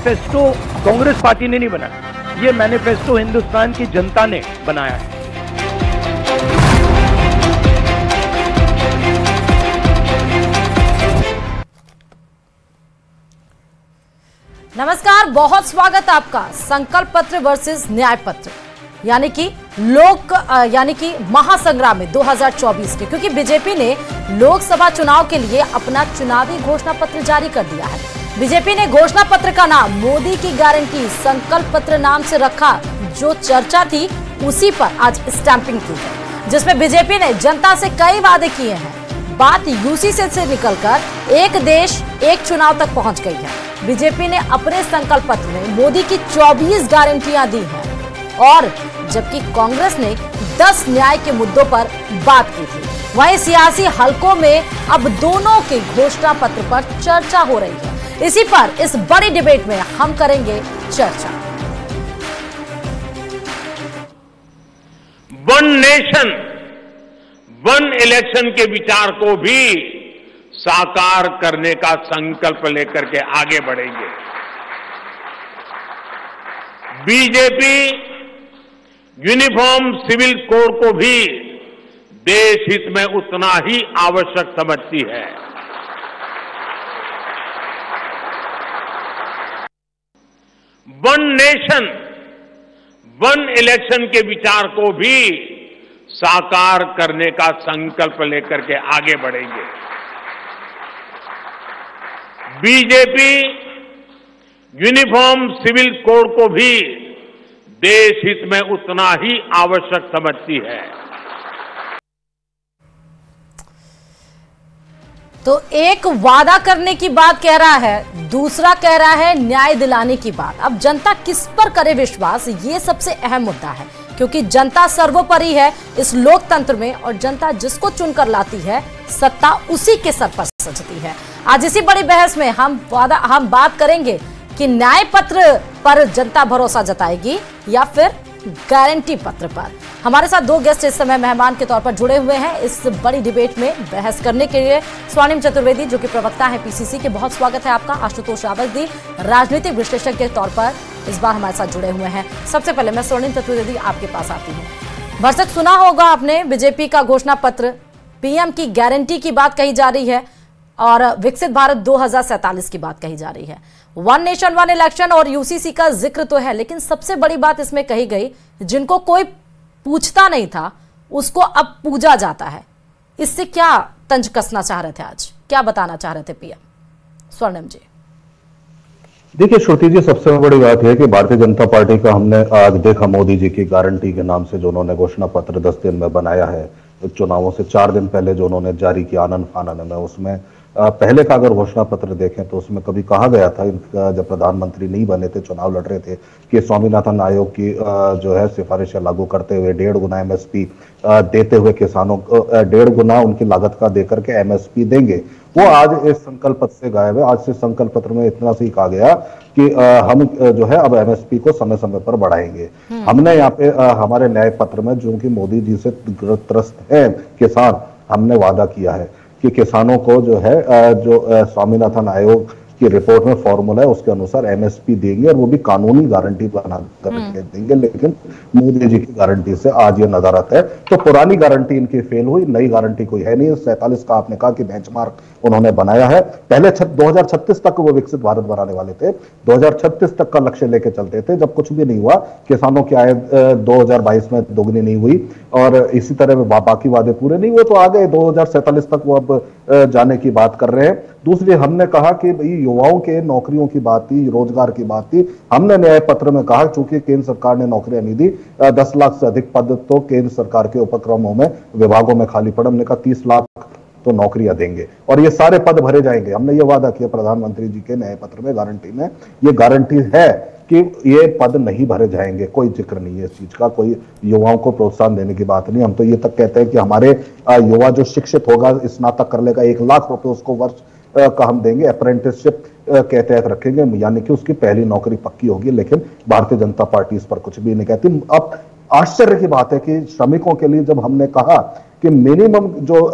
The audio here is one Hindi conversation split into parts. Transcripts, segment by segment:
मैनिफेस्टो कांग्रेस पार्टी ने नहीं बनाया, ये मैनिफेस्टो हिंदुस्तान की जनता ने बनाया है। नमस्कार, बहुत स्वागत आपका। संकल्प पत्र वर्सेस न्याय पत्र यानी कि महासंग्राम में 2024 के, क्योंकि बीजेपी ने लोकसभा चुनाव के लिए अपना चुनावी घोषणा पत्र जारी कर दिया है। बीजेपी ने घोषणा पत्र का नाम मोदी की गारंटी संकल्प पत्र नाम से रखा। जो चर्चा थी उसी पर आज स्टैंपिंग की गई, जिसमें बीजेपी ने जनता से कई वादे किए हैं। बात यूसीसी से निकलकर एक देश एक चुनाव तक पहुंच गई है। बीजेपी ने अपने संकल्प पत्र में मोदी की 24 गारंटियां दी हैं, और जबकि कांग्रेस ने 10 न्याय के मुद्दों पर बात की थी। वहीं सियासी हलकों में अब दोनों के घोषणा पत्र पर चर्चा हो रही है। इसी पर इस बड़ी डिबेट में हम करेंगे चर्चा। वन नेशन वन इलेक्शन के विचार को भी साकार करने का संकल्प लेकर के आगे बढ़ेंगे। बीजेपी यूनिफॉर्म सिविल कोड को भी देश हित में उतना ही आवश्यक समझती है। वन नेशन वन इलेक्शन के विचार को भी साकार करने का संकल्प लेकर के आगे बढ़ेंगे। बीजेपी यूनिफॉर्म सिविल कोड को भी देश हित में उतना ही आवश्यक समझती है। तो एक वादा करने की बात कह रहा है, दूसरा कह रहा है न्याय दिलाने की बात। अब जनता किस पर करे विश्वास, ये सबसे अहम मुद्दा है, क्योंकि जनता सर्वोपरि है इस लोकतंत्र में, और जनता जिसको चुनकर लाती है सत्ता उसी के सर पर सजती है। आज इसी बड़ी बहस में हम बात करेंगे कि न्याय पत्र पर जनता भरोसा जताएगी या फिर गारंटी पत्र पर। हमारे साथ दो गेस्ट इस समय मेहमान के तौर पर जुड़े हुए हैं इस बड़ी डिबेट में बहस करने के लिए। स्वर्णिम चतुर्वेदी जो कि प्रवक्ता है पीसीसी के, बहुत स्वागत है आपका। आशुतोष रावत राजनीतिक विश्लेषक के तौर पर इस बार हमारे साथ जुड़े हुए हैं। सबसे पहले मैं स्वर्णिम चतुर्वेदी आपके पास आती हूँ। भरसक सुना होगा आपने बीजेपी का घोषणा पत्र, पीएम की गारंटी की बात कही जा रही है और विकसित भारत 2047 की बात कही जा रही है। वन नेशन वन इलेक्शन और यूसीसी का जिक्र तो है, लेकिन सबसे बड़ी बात इसमें कही गई, जिनको कोई पूछता नहीं था उसको अब पूजा जाता है। इससे क्या तंज कसना चाह रहे थे, आज क्या बताना चाह रहे थे पीएम? स्वर्णिम जी। देखिए श्रुति जी, सबसे बड़ी बात है कि भारतीय जनता पार्टी का हमने आज देखा मोदी जी की गारंटी के नाम से जो उन्होंने घोषणा पत्र 10 दिन में बनाया है, चुनावों से 4 दिन पहले जो उन्होंने जारी किया आनंद फानन में, उसमें पहले का अगर घोषणा पत्र देखें तो उसमें कभी कहा गया था, इनका जब प्रधानमंत्री नहीं बने थे, चुनाव लड़ रहे थे, कि स्वामीनाथन आयोग की जो है सिफारिशें लागू करते हुए 1.5 गुना एमएसपी देते हुए किसानों को 1.5 गुना उनकी लागत का देकर के एमएसपी देंगे। वो आज इस संकल्प पत्र से गायब है। आज से संकल्प पत्र में इतना सी कहा गया कि हम जो है अब एमएसपी को समय समय पर बढ़ाएंगे। हमने यहाँ पे हमारे न्याय पत्र में, जो कि मोदी जी से त्रस्त है किसान, हमने वादा किया है कि किसानों को जो है जो स्वामीनाथन आयोग की रिपोर्ट में फॉर्मूला है उसके अनुसार एमएसपी देंगे, और वो भी कानूनी गारंटी बना करके देंगे। लेकिन मोदी जी की गारंटी से आज ये नदारत है। तो पुरानी गारंटी इनकी फेल हुई, नई गारंटी कोई है नहीं। 47 का आपने कहा कि बेंचमार्क उन्होंने बनाया है। पहले 2036 तक वो विकसित भारत बनाने वाले थे, 2036 तक का लक्ष्य लेके चलते थे। जब कुछ भी नहीं हुआ, किसानों की आय 2022 में दोगुनी नहीं हुई और इसी तरह बाकी वादे पूरे नहीं हुए, तो आ गए 2047 तक वो अब जाने की बात कर रहे हैं। दूसरी, हमने कहा कि भाई युवाओं के नौकरियों की बात थी, रोजगार की बात थी। हमने न्याय पत्र में कहा, चूंकि केंद्र सरकार ने नौकरियां नहीं दी, 10 लाख से अधिक पद तो केंद्र सरकार के उपक्रमों में, विभागों में खाली पड़े। हमने कहा 30 लाख तो नौकरियां देंगे और ये सारे पद भरे जाएंगे। हमने ये वादा किया प्रधानमंत्री जी के न्याय पत्र में, गारंटी में ये गारंटी है कि ये पद नहीं भरे जाएंगे। कोई जिक्र नहीं है इस चीज का, कोई युवाओं को प्रोत्साहन देने की बात नहीं। हम तो ये तक कहते हैं कि हमारे युवा जो शिक्षित होगा, स्नातक कर लेगा, 1 लाख रुपए उसको वर्ष का हम देंगे, अप्रेंटिसशिप के तहत रखेंगे, यानी कि उसकी पहली नौकरी पक्की होगी। लेकिन भारतीय जनता पार्टी इस पर कुछ भी नहीं कहती। अब आश्चर्य की बात है कि श्रमिकों के लिए जब हमने कहा कि मिनिमम जो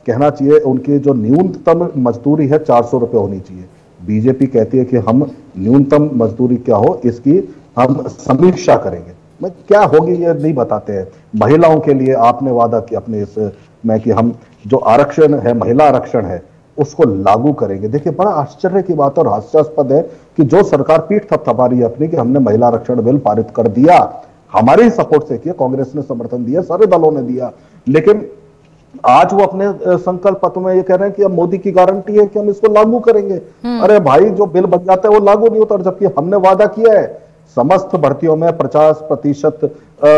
कहना चाहिए, उनकी जो न्यूनतम मजदूरी है 400 रुपए होनी चाहिए, बीजेपी कहती है कि हम न्यूनतम मजदूरी क्या हो इसकी हम समीक्षा करेंगे, मैं क्या होगी ये नहीं बताते हैं। महिलाओं के लिए आपने वादा किया अपने इसमें कि हम जो आरक्षण है, महिला आरक्षण है, उसको लागू करेंगे। देखिए बड़ा आश्चर्य की बात और हास्यास्पद है कि जो सरकार पीठ थपथपा रही है अपनी कि हमने महिला आरक्षण बिल पारित कर दिया, हमारे ही सपोर्ट से किया, कांग्रेस ने समर्थन दिया, सारे दलों ने दिया, लेकिन आज वो अपने संकल्प पत्र में ये कह रहे हैं कि अब मोदी की गारंटी है कि हम इसको लागू करेंगे। अरे भाई, जो बिल बन जाता है वो लागू नहीं होता, जबकि हमने वादा किया है समस्त भर्तियों में 50%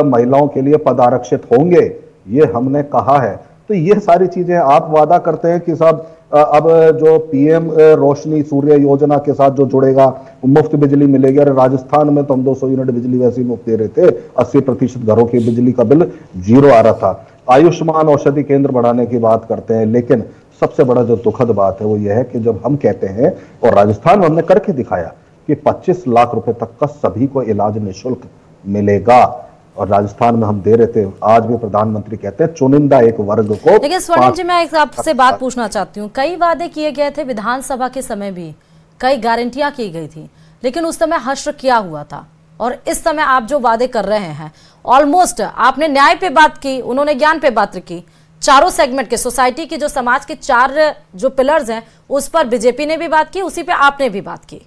महिलाओं के लिए पद आरक्षित होंगे, ये हमने कहा है। तो ये सारी चीजें आप वादा करते हैं कि साहब अब जो पीएम रोशनी सूर्य योजना के साथ जो जुड़ेगा मुफ्त बिजली मिलेगी। अरे राजस्थान में तो हम 200 यूनिट बिजली वैसे ही मुफ्त दे रहे थे, 80% घरों की बिजली का बिल 0 आ रहा था। आयुष्मान औषधि केंद्र बढ़ाने की बात करते हैं, लेकिन सबसे बड़ा जो दुखद बात है वो यह है कि जब हम कहते हैं, और राजस्थान में हमने करके दिखाया कि 25 लाख रुपए तक का सभी को इलाज निःशुल्क मिलेगा, और राजस्थान में हम दे रहे थे। आज भी प्रधानमंत्री कहते हैं चुनिंदा एक वर्ग को। लेकिन स्वर्णिम जी, मैं आपसे बात पूछना चाहती हूँ, कई वादे किए गए थे विधानसभा के समय भी, कई गारंटियां की गई थी, लेकिन उस समय हश्र किया हुआ था, और इस समय आप जो वादे कर रहे हैं ऑलमोस्ट, आपने न्याय पे बात की, उन्होंने ज्ञान पे बात की, चारों सेगमेंट के सोसाइटी की जो समाज के 4 जो पिलर्स हैं उस पर बीजेपी ने भी बात की, उसी पे आपने भी बात की।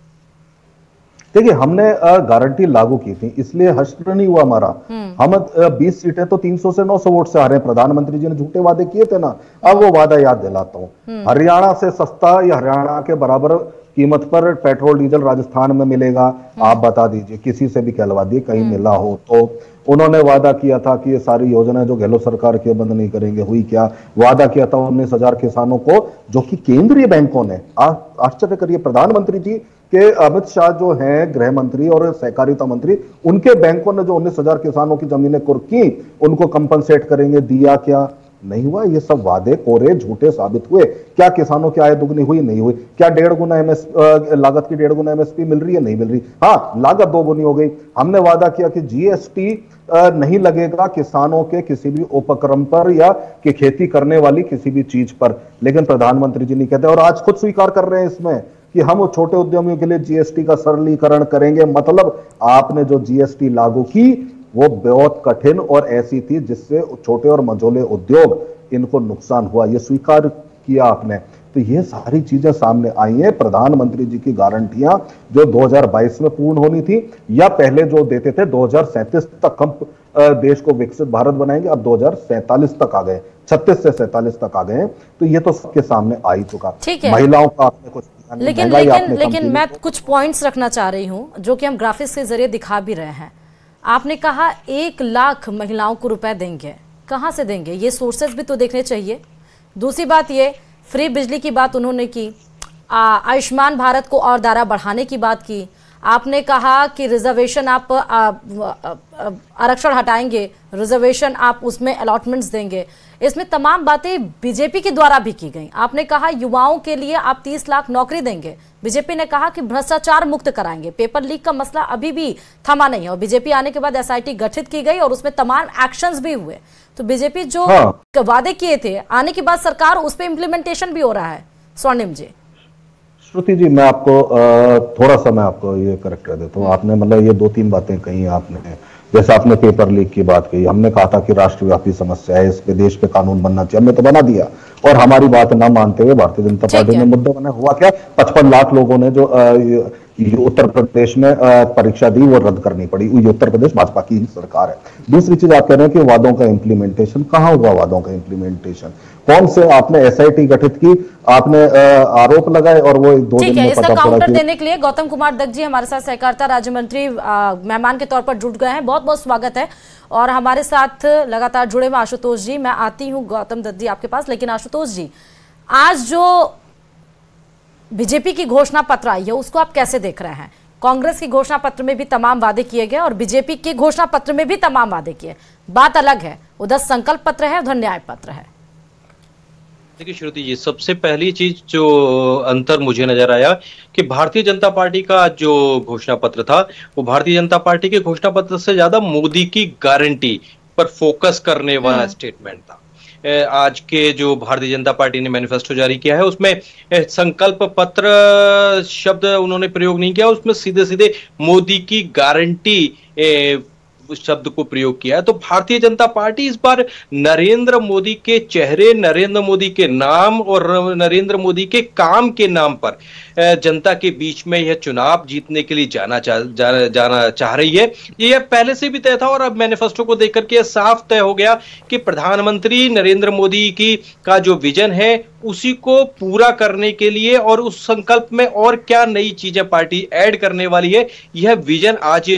देखिए हमने गारंटी लागू की थी, इसलिए हश्र नहीं हुआ हमारा। हम 20 सीटें तो 300 से 900 वोट से आ रहे हैं। प्रधानमंत्री जी ने झूठे वादे किए थे ना, अब वो वादा याद दिलाता हूं। हरियाणा से सस्ता या हरियाणा के बराबर कीमत पर पेट्रोल डीजल राजस्थान में मिलेगा, आप बता दीजिए, किसी से भी कहलवा दिए कहीं मिला हो तो। उन्होंने वादा किया था कि ये सारी योजनाएं जो गहलोत सरकार की बंद नहीं करेंगे, हुई क्या? वादा किया था 19,000 किसानों को, जो कि केंद्रीय बैंकों ने, आश्चर्य करिए, प्रधानमंत्री जी के अमित शाह जो हैं गृह मंत्री और सहकारिता मंत्री, उनके बैंकों ने जो 19,000 किसानों की जमीनें कुर्की, उनको कंपनसेट करेंगे, दिया क्या? नहीं हुआ। ये सब वादे कोरे झूठे साबित हुए। क्या किसानों की आय दुगनी हुई? नहीं हुई। क्या 1.5 गुना लागत की 1.5 गुना एमएसपी मिल रही है? नहीं मिल रही। हाँ, लागत 2 गुनी हो गई। हमने वादा किया कि जीएसटी नहीं लगेगा किसानों के किसी भी उपक्रम पर या कि खेती करने वाली किसी भी चीज पर, लेकिन प्रधानमंत्री जी नहीं कहते, और आज खुद स्वीकार कर रहे हैं इसमें कि हम छोटे उद्यमियों के लिए जीएसटी का सरलीकरण करेंगे। मतलब आपने जो जीएसटी लागू की वो बहुत कठिन और ऐसी थी जिससे छोटे और मझोले उद्योग इनको नुकसान हुआ, ये स्वीकार किया आपने। तो ये सारी चीजें सामने आई हैं। प्रधानमंत्री जी की गारंटियां जो 2022 में पूर्ण होनी थी, या पहले जो देते थे 2037 तक हम देश को विकसित भारत बनाएंगे, अब 2047 तक आ गए, 36 से 47 तक आ गए हैं। तो ये तो सबके सामने आ ही चुका। महिलाओं का आपने कुछ लेकिन मैं कुछ पॉइंट्स रखना चाह रही हूं जो कि हम ग्राफिक्स के जरिए दिखा भी रहे हैं। आपने कहा 1 लाख महिलाओं को रुपए देंगे, कहां से देंगे? ये सोर्सेज भी तो देखने चाहिए। दूसरी बात, ये फ्री बिजली की बात उन्होंने की, आयुष्मान भारत को और दायरा बढ़ाने की बात की, आपने कहा कि रिजर्वेशन आप आरक्षण हटाएंगे, रिजर्वेशन आप उसमें अलॉटमेंट्स देंगे। इसमें तमाम बातें बीजेपी के द्वारा भी की गई। आपने कहा युवाओं के लिए आप 30 लाख नौकरी देंगे। बीजेपी ने कहा कि भ्रष्टाचार मुक्त कराएंगे। पेपर लीक का मसला अभी भी थमा नहीं है, और बीजेपी आने के बाद एसआईटी गठित की गई और उसमें तमाम एक्शंस भी हुए। तो बीजेपी जो वादे किए थे, आने के बाद सरकार उस पर इम्प्लीमेंटेशन भी हो रहा है। स्वर्णिम जी। श्रुति जी, मैं आपको थोड़ा सा मैं आपको ये करेक्ट कर देता हूँ। आपने मतलब ये 2-3 बातें कही आपने, जैसे आपने पेपर लीक की बात कही। हमने कहा था कि राष्ट्रव्यापी समस्या है, इस पे देश पे कानून बनना चाहिए, हमने तो बना दिया। और हमारी बात ना मानते हुए भारतीय जनता पार्टी ने मुद्दा बना, हुआ क्या? 55 लाख लोगों ने जो उत्तर प्रदेश में परीक्षा दी वो रद्द करनी पड़ी। ये उत्तर प्रदेश भाजपा की ही सरकार है। दूसरी चीज आप कह रहे हैं कि वादों का इंप्लीमेंटेशन कहां हुआ? वादों का इंप्लीमेंटेशन कौन से? आपने एसआईटी गठित की, आपने आरोप लगाए, और वो 2 दिन में पता काउंटर देने के लिए गौतम कुमार दत्त जी हमारे साथ सहकारिता राज्य मंत्री मेहमान के तौर पर जुड़ गए हैं। बहुत बहुत स्वागत है। और हमारे साथ लगातार जुड़े हुए आशुतोष जी। मैं आती हूँ गौतम दत्त जी आपके पास, लेकिन आशुतोष जी, आज जो बीजेपी की घोषणा पत्र आई है उसको आप कैसे देख रहे हैं? कांग्रेस की घोषणा पत्र में भी तमाम वादे किए गए और बीजेपी के घोषणा पत्र में भी तमाम वादे किए, बात अलग है। उधर संकल्प पत्र है, उधर न्याय पत्र है। देखिए श्रुति जी, सबसे पहली चीज जो अंतर मुझे नजर आया कि भारतीय जनता पार्टी का जो घोषणा पत्र था वो भारतीय जनता पार्टी के घोषणा पत्र से ज्यादा मोदी की गारंटी पर फोकस करने वाला स्टेटमेंट था। आज के जो भारतीय जनता पार्टी ने मैनिफेस्टो जारी किया है उसमें संकल्प पत्र शब्द उन्होंने प्रयोग नहीं किया, उसमें सीधे सीधे मोदी की गारंटी शब्द को प्रयोग किया है। तो भारतीय जनता पार्टी इस बार नरेंद्र मोदी के चेहरे, नरेंद्र मोदी के नाम और नरेंद्र मोदी के काम के नाम पर जनता के बीच में यह चुनाव जीतने के लिए जाना चाह रही है। यह पहले से भी तय था और अब मैनिफेस्टो को देखकर के साफ तय हो गया कि प्रधानमंत्री नरेंद्र मोदी का जो विजन है उसी को पूरा करने के लिए और उस संकल्प में और क्या नई चीजें पार्टी ऐड करने वाली है, यह विजन आज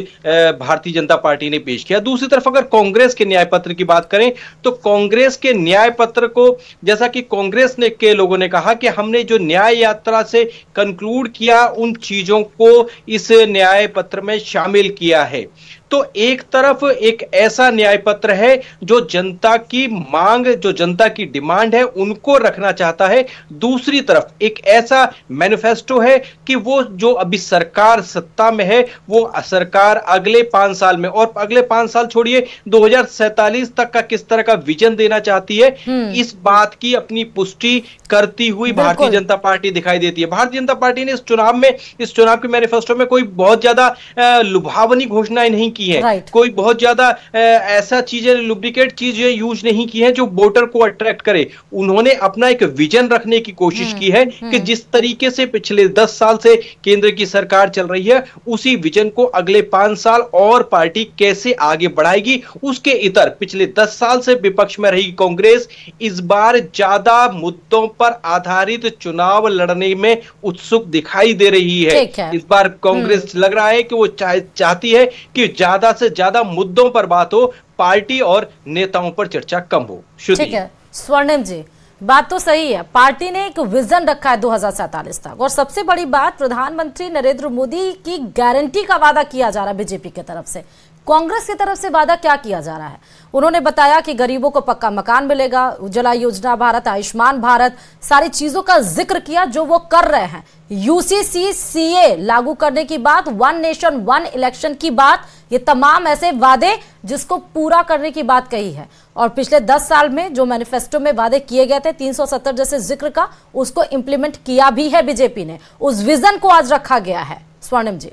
भारतीय जनता पार्टी ने पेश किया। दूसरी तरफ अगर कांग्रेस के न्याय पत्र की बात करें तो कांग्रेस के न्याय पत्र को, जैसा कि कांग्रेस के लोगों ने कहा कि हमने जो न्याय यात्रा से कंक्लूड किया उन चीजों को इस न्याय पत्र में शामिल किया है। तो एक तरफ एक ऐसा न्याय पत्र है जो जनता की मांग, जो जनता की डिमांड है उनको रखना चाहता है, दूसरी तरफ एक ऐसा मैनिफेस्टो है कि वो जो अभी सरकार सत्ता में है वो सरकार अगले 5 साल में, और अगले 5 साल छोड़िए 2047 तक का किस तरह का विजन देना चाहती है, इस बात की अपनी पुष्टि करती हुई भारतीय जनता पार्टी दिखाई देती है। भारतीय जनता पार्टी ने इस चुनाव के मैनिफेस्टो में कोई बहुत ज्यादा लुभावनी घोषणाएं नहीं की है, कोई बहुत ज्यादा ऐसा चीजें, लुब्रिकेट चीजें यूज नहीं की है जो वोटर को अट्रैक्ट करे। उन्होंने अपना एक विजन रखने की कोशिश की है कि जिस तरीके से पिछले 10 साल से केंद्र की सरकार चल रही है उसी विजन को अगले 5 साल और पार्टी कैसे आगे बढ़ाएगी, उसके इतर पिछले 10 साल से विपक्ष में रही कांग्रेस इस बार ज्यादा मुद्दों पर आधारित चुनाव लड़ने में उत्सुक दिखाई दे रही है। इस बार कांग्रेस लग रहा है कि वो चाहती है कि ज्यादा से ज्यादा मुद्दों पर बात हो, पार्टी और नेताओं पर चर्चा कम हो। ठीक है स्वर्णिम जी, बात तो सही है, पार्टी ने एक विजन रखा है 2047 तक, और सबसे बड़ी बात प्रधानमंत्री नरेंद्र मोदी की गारंटी का वादा किया जा रहा है बीजेपी की तरफ से। कांग्रेस की तरफ से वादा क्या किया जा रहा है? उन्होंने बताया कि गरीबों को पक्का मकान मिलेगा, उज्ज्वला योजना भारत, आयुष्मान भारत, सारी चीजों का जिक्र किया जो वो कर रहे हैं। यूसीसी सीए लागू करने की बात, 1 नेशन 1 इलेक्शन की बात, ये तमाम ऐसे वादे जिसको पूरा करने की बात कही है। और पिछले 10 साल में जो मैनिफेस्टो में वादे किए गए थे 370 जैसे जिक्र का, उसको इंप्लीमेंट किया भी है बीजेपी ने, उस विजन को आज रखा गया है। स्वर्णिम जी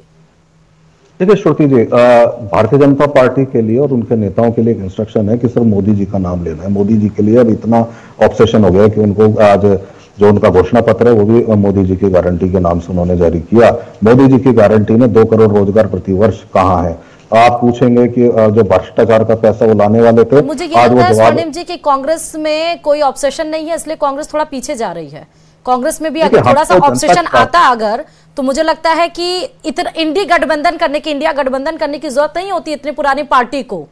देखिए श्रुति जी, भारतीय जनता पार्टी के लिए और उनके नेताओं के लिए एक इंस्ट्रक्शन है कि सिर्फ मोदी जी का नाम लेना है। मोदी जी के लिए अब इतना ऑब्सेशन हो गया कि उनको आज जो उनका घोषणा पत्र है वो भी मोदी जी की गारंटी के नाम से उन्होंने जारी किया। मोदी जी की गारंटी में 2 करोड़ रोजगार प्रति वर्ष कहाँ है? आप पूछेंगे कि जो भ्रष्टाचार का पैसा वो लाने वाले थे, मुझे ये लगता है स्वर्णिम जी कि कांग्रेस में कोई ऑब्सेशन नहीं है, इसलिए कांग्रेस थोड़ा पीछे जा रही है। कांग्रेस में भी अगर थोड़ा सा ऑब्सेशन आता अगर, तो मुझे लगता है कि इतना इंडिया गठबंधन करने की जरूरत नहीं होती इतनी पुरानी पार्टी को।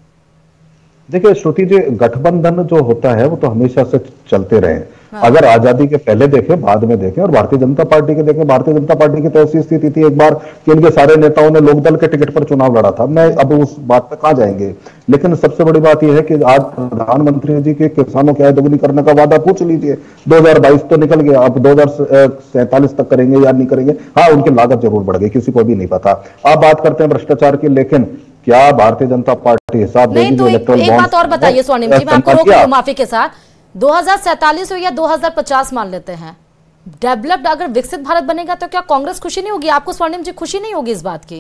देखिए श्रुति जी, गठबंधन जो होता है वो तो हमेशा से चलते रहे। अगर आजादी के पहले देखें, बाद में देखें और भारतीय जनता पार्टी के देखें, भारतीय जनता पार्टी की तो ऐसी स्थिति थी एक बार कि इनके सारे नेताओं ने लोकदल के टिकट पर चुनाव लड़ा था। मैं अब उस बात पे कहां जाएंगे, लेकिन सबसे बड़ी बात यह है कि आज प्रधानमंत्री जी के किसानों की आय दोगुनी करने का वादा पूछ लीजिए। 2022 तो निकल गया, अब 2047 तक करेंगे या नहीं करेंगे। हाँ, उनकी लागत जरूर बढ़ गई, किसी को भी नहीं पता। आप बात करते हैं भ्रष्टाचार की, लेकिन क्या भारतीय जनता पार्टी हिसाब देगी? तो एक बात और बताइए स्वर्णिम जी, मैं आपको रोक रही हूं माफी के साथ, 2047 हो या 2050 मान लेते हैं, डेवलप्ड अगर विकसित भारत बनेगा तो क्या कांग्रेस खुशी नहीं होगी? आपको स्वर्णिम जी खुशी नहीं होगी इस बात की?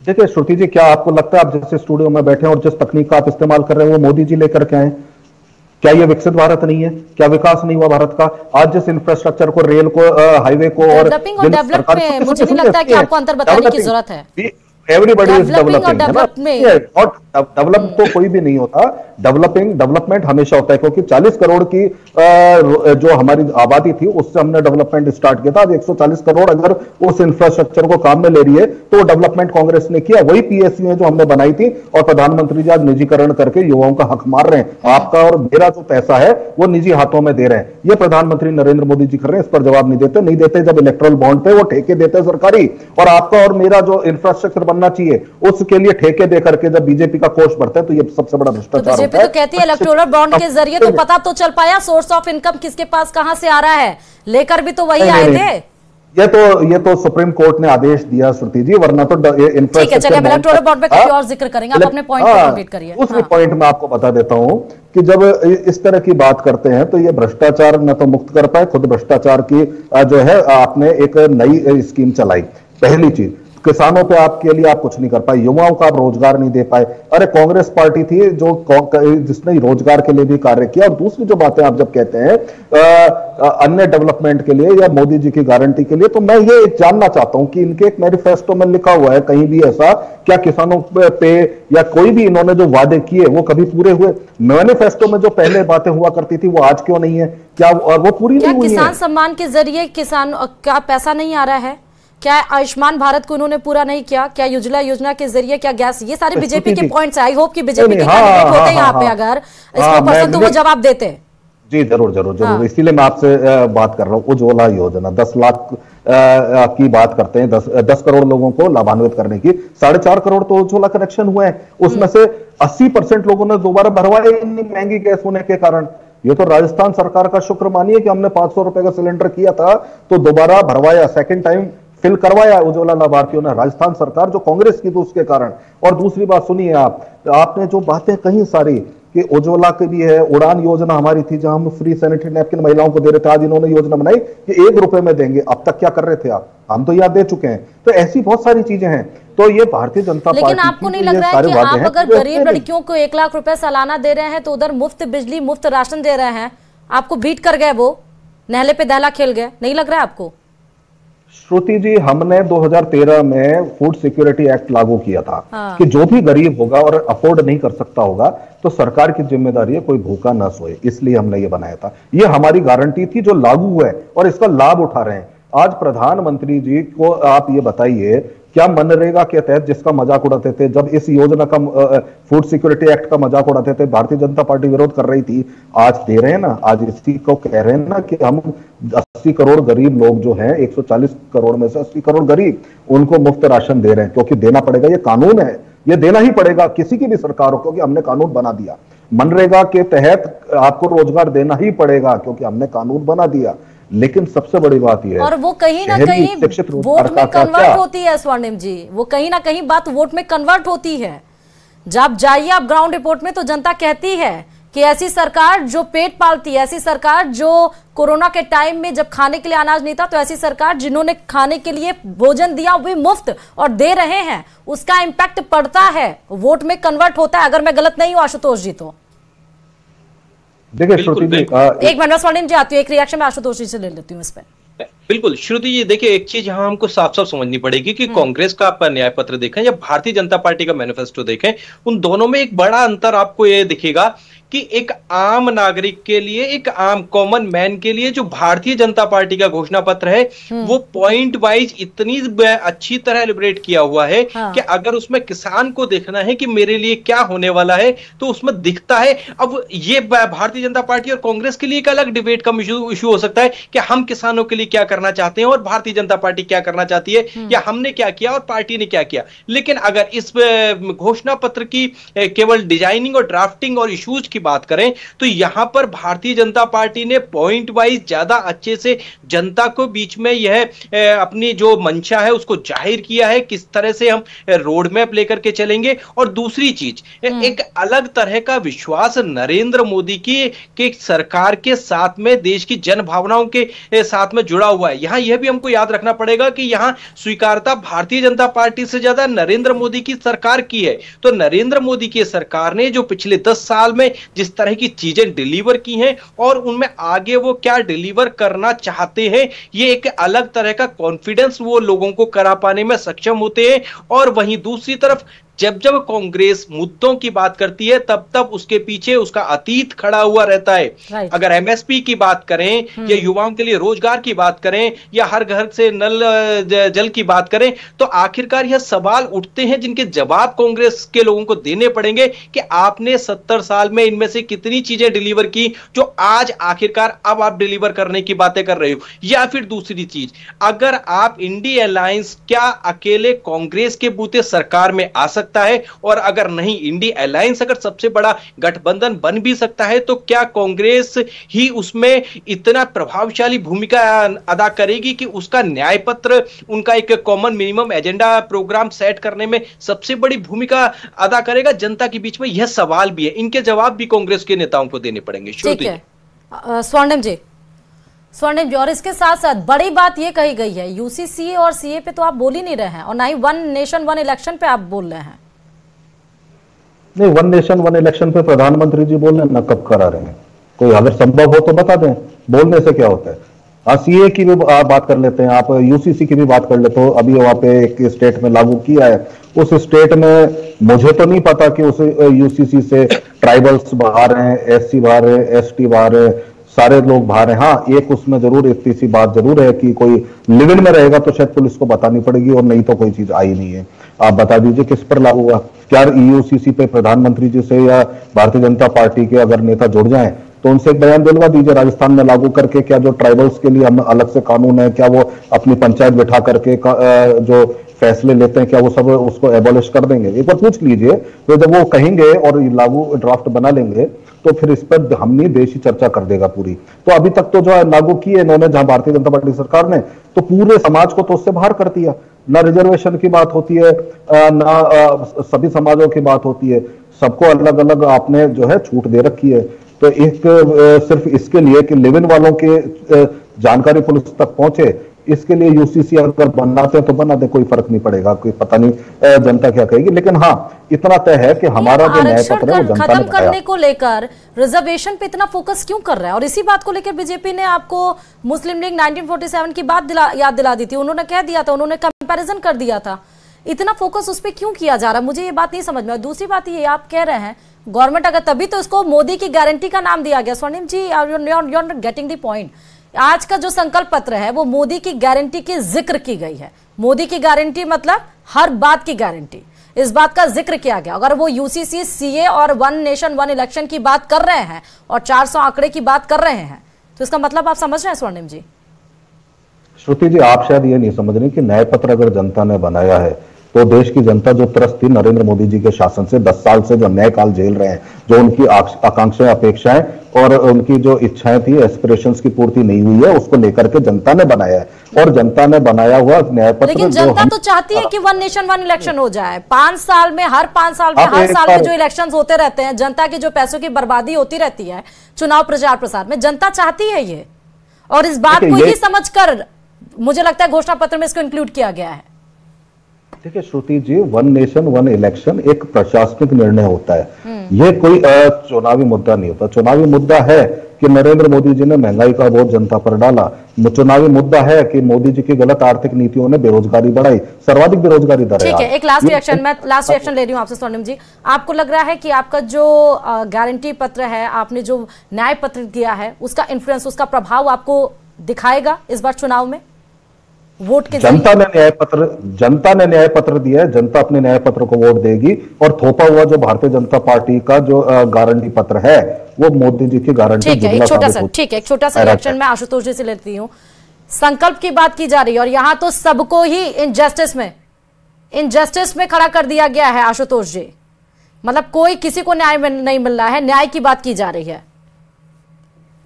देखिए श्रुति जी, क्या आपको लगता है आप जैसे स्टूडियो में बैठे हैं और जिस तकनीक का आप इस्तेमाल कर रहे हैं वो मोदी जी लेकर के आए? क्या ये विकसित भारत नहीं है? क्या विकास नहीं हुआ भारत का? आज जिस इंफ्रास्ट्रक्चर को, रेल को, हाईवे को और डेवलपिंग और डेवलप में मुझे नहीं लगता कि आपको अंतर बताने की जरूरत है। एवरीबडी इज डेवलपिंग, और डेवलप तो कोई भी नहीं होता, डेवलपमेंट हमेशा होता है, क्योंकि 40 करोड़ की जो हमारी आबादी थी उससे हमने डेवलपमेंट स्टार्ट किया था। आज 140 करोड़ अगर उस इंफ्रास्ट्रक्चर को काम में ले रही है तो डेवलपमेंट कांग्रेस ने किया। वही पीएसयू है जो हमने बनाई थी, और प्रधानमंत्री जी आज निजीकरण करके युवाओं का हक मार रहे हैं। आपका और मेरा जो पैसा है वो निजी हाथों में दे रहे हैं, ये प्रधानमंत्री नरेंद्र मोदी जी कर रहे हैं। इस पर जवाब नहीं देते जब इलेक्ट्रल बॉन्ड पे वो ठेके देते हैं सरकारी, और आपका और मेरा जो इंफ्रास्ट्रक्चर बनना चाहिए उसके लिए ठेके दे करके जब बीजेपी का कोष बढ़ता है तो ये सबसे बड़ा भ्रष्टाचार होता है। बीजेपी तो कहती है इलेक्टोरल बॉन्ड के जरिए तो पता तो चल पाया सोर्स ऑफ इनकम किसके पास कहां से आ रहा है, लेकर भी तो वही आए थे। ये तो सुप्रीम कोर्ट ने आदेश दिया श्रुति जी, वरना तो ठीक है, चलिए इलेक्टोरल बॉन्ड पे कभी और जिक्र करेंगे, आप अपने पॉइंट को कंप्लीट करिए। दूसरे पॉइंट में आपको बता देता हूं कि जब इस तरह की बात करते हैं तो ये भ्रष्टाचार न तो मुक्त कर पाए, खुद भ्रष्टाचार की जो है आपने एक नई स्कीम चलाई। पहली चीज, किसानों पे आपके लिए आप कुछ नहीं कर पाए, युवाओं का आप रोजगार नहीं दे पाए। अरे कांग्रेस पार्टी थी जो जिसने रोजगार के लिए भी कार्य किया। और दूसरी जो बातें आप जब कहते हैं अन्य डेवलपमेंट के लिए या मोदी जी की गारंटी के लिए, तो मैं ये जानना चाहता हूं कि इनके एक मैनिफेस्टो में लिखा हुआ है कहीं भी ऐसा, क्या किसानों पे या कोई भी इन्होंने जो वादे किए वो कभी पूरे हुए? मैनिफेस्टो में जो पहले बातें हुआ करती थी वो आज क्यों नहीं है? क्या वो पूरी नहीं हुई है? किसान सम्मान के जरिए किसान क्या पैसा नहीं आ रहा है? क्या आयुष्मान भारत को उन्होंने पूरा नहीं किया? क्या उज्ज्वला योजना के जरिए क्या गैस? ये सारे बीजेपी के पॉइंट्स है। आई होप कि बीजेपी के कैंडिडेट होते हैं यहाँ पे, अगर इसको पसंद तो वो जवाब देते हैं। जी जरूर। इसीलिए मैं आपसे बात कर रहा हूँ। उज्ज्वला योजना 10 लाख की बात करते हैं, 10 करोड़ लोगों को लाभान्वित करने की। 4.5 करोड़ तो उज्ज्वला कनेक्शन हुए हैं, उसमें से 80% लोगों ने दोबारा भरवाए इतनी महंगी गैस होने के कारण। ये तो राजस्थान सरकार का शुक्र मानिए कि हमने 500 रुपए का सिलेंडर किया था तो दोबारा भरवाया, सेकेंड टाइम फिल करवाया उज्ज्वला लाभार्थियों ने, राजस्थान सरकार जो कांग्रेस की थी उसके कारण। और दूसरी बात सुनिए, आपने जो बातें कही सारी कि उज्ज्वला के भी है, उड़ान योजना हमारी थी जहां हम फ्री सैनिटरी नैपकिन महिलाओं को दे रहे थे, आज इन्होंने योजना बनाई कि 1 रुपए में देंगे। अब तक क्या कर रहे थे आप? हम तो याद दे चुके हैं। तो ऐसी बहुत सारी चीजें हैं। तो ये भारतीय जनता पार्टी, लेकिन आपको नहीं लग रहा है कि आप अगर गरीब लड़कियों को 1 लाख रुपए सालाना दे रहे हैं तो उधर मुफ्त बिजली मुफ्त राशन दे रहे हैं, आपको बीट कर गए, वो नहले पे दहला खेल गए? नहीं लग रहा है आपको? श्रुति जी, हमने 2013 में फूड सिक्योरिटी एक्ट लागू किया था कि जो भी गरीब होगा और अफोर्ड नहीं कर सकता होगा तो सरकार की जिम्मेदारी है कोई भूखा ना सोए, इसलिए हमने ये बनाया था। ये हमारी गारंटी थी जो लागू है और इसका लाभ उठा रहे हैं। आज प्रधानमंत्री जी को आप ये बताइए, क्या मनरेगा के तहत जिसका मजाक उड़ाते थे, जब इस योजना का फूड सिक्योरिटी एक्ट का मजाक उड़ाते थे, भारतीय जनता पार्टी विरोध कर रही थी, आज दे रहे हैं ना, आज इसी को कह रहे हैं ना कि हम 80 करोड़ गरीब लोग जो हैं, 140 करोड़ में से 80 करोड़ गरीब, उनको मुफ्त राशन दे रहे हैं। क्योंकि देना पड़ेगा, ये कानून है, ये देना ही पड़ेगा किसी की भी सरकार हो, क्योंकि हमने कानून बना दिया। मनरेगा के तहत आपको रोजगार देना ही पड़ेगा क्योंकि हमने कानून बना दिया। लेकिन सबसे बड़ी बात यह है, और वो कहीं ना कहीं वोट में कन्वर्ट होती है स्वर्णिम जी, वो कहीं ना कहीं बात वोट में कन्वर्ट होती है। जब जाइए आप ग्राउंड रिपोर्ट में तो जनता कहती है कि ऐसी सरकार जो पेट पालती है, ऐसी सरकार जो कोरोना के टाइम में जब खाने के लिए अनाज नहीं था तो ऐसी सरकार जिन्होंने खाने के लिए भोजन दिया वो भी मुफ्त और दे रहे हैं, उसका इंपैक्ट पड़ता है, वोट में कन्वर्ट होता है। अगर मैं गलत नहीं हूं आशुतोष जी तो देखिए श्रुति जी, एक मिनट स्वर्णिम जी आती हूँ, एक रिएक्शन में आशुतोष जी से ले लेती हूँ इस पर। बिल्कुल श्रुति जी, देखिए एक चीज यहाँ हमको साफ साफ समझनी पड़ेगी कि कांग्रेस का आप न्याय पत्र देखें या भारतीय जनता पार्टी का मैनिफेस्टो देखें, उन दोनों में एक बड़ा अंतर आपको ये दिखेगा कि एक आम नागरिक के लिए, एक आम कॉमन मैन के लिए जो भारतीय जनता पार्टी का घोषणा पत्र है वो पॉइंट वाइज इतनी अच्छी तरह लिबरेट किया हुआ है कि अगर उसमें किसान को देखना है कि मेरे लिए क्या होने वाला है तो उसमें दिखता है। अब ये भारतीय जनता पार्टी और कांग्रेस के लिए एक अलग डिबेट का इशू हो सकता है कि हम किसानों के लिए क्या करना चाहते हैं और भारतीय जनता पार्टी क्या करना चाहती है, या हमने क्या किया और पार्टी ने क्या किया। लेकिन अगर इस घोषणा पत्र की केवल डिजाइनिंग और ड्राफ्टिंग और इश्यूज की बात करें तो यहां पर भारतीय जनता पार्टी ने पॉइंट वाइज ज्यादा अच्छे से जनता को बीच में यह अपनी जो मंशा है उसको जाहिर किया है, किस तरह से हम रोड मैप लेकर के चलेंगे। और दूसरी चीज, एक अलग तरह का विश्वास नरेंद्र मोदी की सरकार के साथ में, देश की जन भावनाओं के साथ में जुड़ा हुआ है। यहां यह भी हमको याद रखना पड़ेगा कि यहां स्वीकारता भारतीय जनता पार्टी से ज्यादा नरेंद्र मोदी की सरकार की है। तो नरेंद्र मोदी की सरकार ने जो पिछले 10 साल में जिस तरह की चीजें डिलीवर की हैं और उनमें आगे वो क्या डिलीवर करना चाहते हैं, ये एक अलग तरह का कॉन्फिडेंस वो लोगों को करा पाने में सक्षम होते हैं। और वहीं दूसरी तरफ जब जब कांग्रेस मुद्दों की बात करती है तब तब उसके पीछे उसका अतीत खड़ा हुआ रहता है। अगर एमएसपी की बात करें या युवाओं के लिए रोजगार की बात करें या हर घर से नल जल की बात करें तो आखिरकार यह सवाल उठते हैं जिनके जवाब कांग्रेस के लोगों को देने पड़ेंगे कि आपने 70 साल में इनमें से कितनी चीजें डिलीवर की जो आज आखिरकार अब आप डिलीवर करने की बातें कर रहे हो। या फिर दूसरी चीज, अगर आप इंडिया अलायंस क्या अकेले कांग्रेस के बूते सरकार में आ सकते सकता है, और अगर नहीं इंडिया अलायंस अगर सबसे बड़ा गठबंधन बन भी सकता है तो क्या कांग्रेस ही उसमें इतना प्रभावशाली भूमिका अदा करेगी कि उसका न्याय पत्र, उनका एक common minimum agenda program set करने में सबसे बड़ी भूमिका अदा करेगा? जनता के बीच में यह सवाल भी है, इनके जवाब भी कांग्रेस के नेताओं को देने पड़ेंगे। ठीक है स्वर्णिम जी, और इसके साथ साथ बड़ी बात यह कही गई है, यूसीसी और सीए पे तो आप बोल ही नहीं रहे हैं, और ना ही वन नेशन वन इलेक्शन पे आप बोल रहे हैं। नहीं, वन नेशन वन इलेक्शन पे प्रधानमंत्री जी बोल रहे हैं ना, कब करा रहे हैं? कोई अगर संभव हो तो बता दें, बोलने से क्या होता है। सीए की भी आप बात कर लेते हैं, आप यूसीसी की भी बात कर लेते हो। अभी वहां पे एक स्टेट में लागू किया है, उस स्टेट में मुझे तो नहीं पता कि उस यूसीसी से ट्राइबल्स बाहर हैं, एससी बाहर है, एसटी बाहर है, सारे लोग बाहर हैं। हाँ, एक उसमें जरूर इतनी सी बात जरूर है कि कोई लिव इन में रहेगा तो शायद पुलिस को बतानी पड़ेगी, और नहीं तो कोई चीज आई नहीं है। आप बता दीजिए किस पर लागू हुआ? क्या यूसीसी पे प्रधानमंत्री जी से या भारतीय जनता पार्टी के अगर नेता जुड़ जाएं तो उनसे एक बयान दिलवा दीजिए राजस्थान में लागू करके, क्या जो ट्राइबल्स के लिए हम अलग से कानून है, क्या वो अपनी पंचायत बिठा करके जो फैसले लेते हैं क्या वो सब उसको एबॉलिश कर देंगे? एक बार पूछ लीजिए। तो जब वो कहेंगे और लागू ड्राफ्ट बना लेंगे तो फिर इस पर हम नहीं, देश ही चर्चा कर देगा पूरी। तो अभी तक तो जो है लागू किए इन्होंने, जहां भारतीय जनता पार्टी सरकार ने, तो पूरे समाज को तो उससे बाहर कर दिया। ना रिजर्वेशन की बात होती है, ना सभी समाजों की बात होती है, सबको अलग अलग आपने जो है छूट दे रखी है। तो एक सिर्फ इसके लिए कि लिव इन वालों के जानकारी पुलिस तक पहुंचे, इसके लिए यूसीसी अगर बनाते हैं तो बना दे, कोई फर्क नहीं पड़ेगा। कोई पता नहीं जनता क्या कहेगी, लेकिन हाँ इतना तय है कि हमारा जो न्याय पत्र है वो जनता ने खत्म करने को लेकर रिजर्वेशन पे इतना फोकस क्यों कर रहा है? और इसी बात को लेकर बीजेपी ने आपको मुस्लिम लीग 1947 की बात याद दिला दी थी, उन्होंने कह दिया था, उन्होंने कंपैरिजन कर दिया था। इतना फोकस उस पर क्यों किया जा रहा है, मुझे ये बात नहीं समझ में। दूसरी बात ये, आप कह रहे हैं गवर्नमेंट अगर, तभी तो इसको मोदी की गारंटी का नाम दिया गया। Swarnim ji, you not getting the point. आज का जो संकल्प पत्र है वो मोदी की गारंटी की जिक्र की गई है। मोदी की गारंटी मतलब हर बात की गारंटी, इस बात का जिक्र किया गया। अगर वो यूसीसी, सीए और वन नेशन वन इलेक्शन की बात कर रहे हैं और 400 आंकड़े की बात कर रहे हैं, तो इसका मतलब आप समझ रहे हैं स्वर्णिम जी? श्रुति जी, आप शायद ये नहीं समझ रहे कि न्याय पत्र अगर जनता ने बनाया है तो देश की जनता जो त्रस्त थी नरेंद्र मोदी जी के शासन से, 10 साल से जो न्याय काल झेल रहे हैं, जो उनकी आकांक्षाएं, अपेक्षाएं और उनकी जो इच्छाएं थी, एस्पिरेशंस की पूर्ति नहीं हुई है, उसको लेकर के जनता ने बनाया है। और जनता ने बनाया हुआ न्याय पत्र, लेकिन जनता तो चाहती है कि वन नेशन वन इलेक्शन हो जाए। 5 साल में, हर 5 साल में, हर साल में जो इलेक्शन होते रहते हैं, जनता की जो पैसों की बर्बादी होती रहती है चुनाव प्रचार प्रसार में, जनता चाहती है ये। और इस बात को ही समझकर मुझे लगता है घोषणा पत्र में इसको इंक्लूड किया गया है। देखिए श्रुति जी, वन नेशन वन इलेक्शन एक प्रशासनिक निर्णय होता है, यह कोई चुनावी मुद्दा नहीं होता। चुनावी मुद्दा है कि नरेंद्र मोदी जी ने महंगाई का बोझ जनता पर डाला। चुनावी मुद्दा है कि मोदी जी की गलत आर्थिक नीतियों ने बेरोजगारी बढ़ाई, सर्वाधिक बेरोजगारी दर है। ठीक है, एक लास्ट रिएक्शन, मैं लास्ट रिएक्शन ले रही हूँ आपसे स्वर्णिम जी। आपको लग रहा है कि आपका जो गारंटी पत्र है, आपने जो न्याय पत्र दिया है, उसका इन्फ्लुएंस, उसका प्रभाव आपको दिखाएगा इस बार चुनाव में वोट के? जनता ने न्याय पत्र दिया है, जनता अपने न्याय पत्र को वोट देगी। और थोपा हुआ जो भारतीय जनता पार्टी का जो गारंटी पत्र है वो मोदी जी की गारंटी। ठीक है, एक छोटा सा रिएक्शन मैं आशुतोष जी से लेती हूँ। संकल्प की बात की जा रही है और यहां तो सबको ही इनजस्टिस में खड़ा कर दिया गया है आशुतोष जी। मतलब कोई किसी को न्याय नहीं मिल रहा है, न्याय की बात की जा रही है।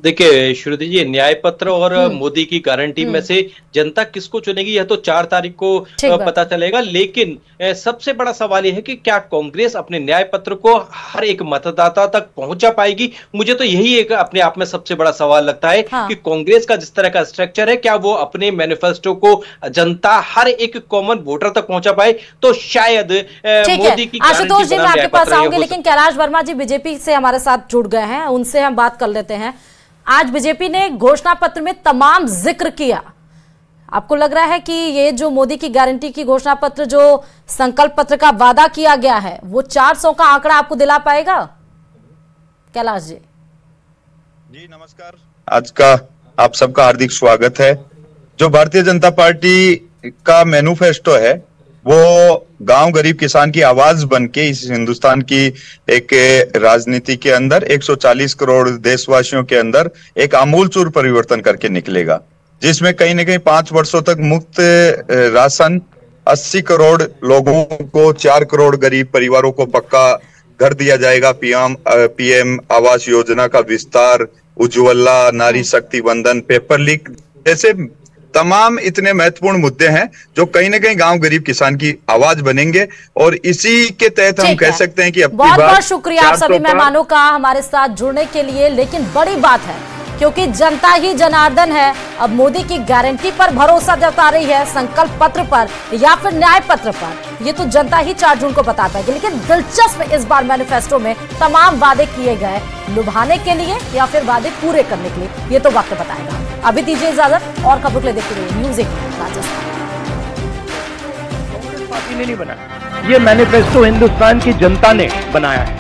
देखिए श्रुति जी, न्याय पत्र और मोदी की गारंटी में से जनता किसको चुनेगी यह तो 4 तारीख को पता चलेगा। लेकिन सबसे बड़ा सवाल यह है कि क्या कांग्रेस अपने न्याय पत्र को हर एक मतदाता तक पहुंचा पाएगी? मुझे तो यही एक अपने आप में सबसे बड़ा सवाल लगता है कि कांग्रेस का जिस तरह का स्ट्रक्चर है, क्या वो अपने मैनिफेस्टो को जनता हर एक कॉमन वोटर तक पहुंचा पाए? तो शायद मोदी की आशुतोष जी मैं आपके पास आऊंगी, लेकिन कैलाश वर्मा जी बीजेपी से हमारे साथ जुड़ गए हैं, उनसे हम बात कर लेते हैं। आज बीजेपी ने घोषणा पत्र में तमाम जिक्र किया। आपको लग रहा है कि ये जो मोदी की गारंटी की घोषणा पत्र, जो संकल्प पत्र का वादा किया गया है, वो 400 का आंकड़ा आपको दिला पाएगा? कैलाश जी जी नमस्कार, आज का आप सबका हार्दिक स्वागत है। जो भारतीय जनता पार्टी का मैनिफेस्टो है वो गांव गरीब किसान की आवाज बनके इस हिंदुस्तान की एक राजनीति के अंदर 140 करोड़ देशवासियों के अंदर एक आमूलचूल परिवर्तन करके निकलेगा, जिसमें कहीं ना कहीं 5 वर्षों तक मुफ्त राशन 80 करोड़ लोगों को, 4 करोड़ गरीब परिवारों को पक्का घर दिया जाएगा। पीएम आवास योजना का विस्तार, उज्ज्वला, नारी शक्ति वंदन, पेपर लीक जैसे तमाम इतने महत्वपूर्ण मुद्दे हैं जो कहीं ना कहीं गांव गरीब किसान की आवाज बनेंगे। और इसी के तहत हम कह सकते हैं कि बहुत बहुत शुक्रिया आप सभी मेहमानों का हमारे साथ जुड़ने के लिए। लेकिन बड़ी बात है, क्योंकि जनता ही जनार्दन है, अब मोदी की गारंटी पर भरोसा जता रही है, संकल्प पत्र पर या फिर न्याय पत्र पर, ये तो जनता ही 4 जून को बता पाएगी। लेकिन दिलचस्प इस बार मैनिफेस्टो में तमाम वादे किए गए, लुभाने के लिए या फिर वादे पूरे करने के लिए, ये तो वक्त बताएगा। अभी दीजिए इजाजत, और खबरों के लिए देखते रहिए न्यूज़ 18 राजस्थान। कांग्रेस पार्टी ने नहीं बनाया, ये मैनिफेस्टो हिंदुस्तान की जनता ने बनाया है।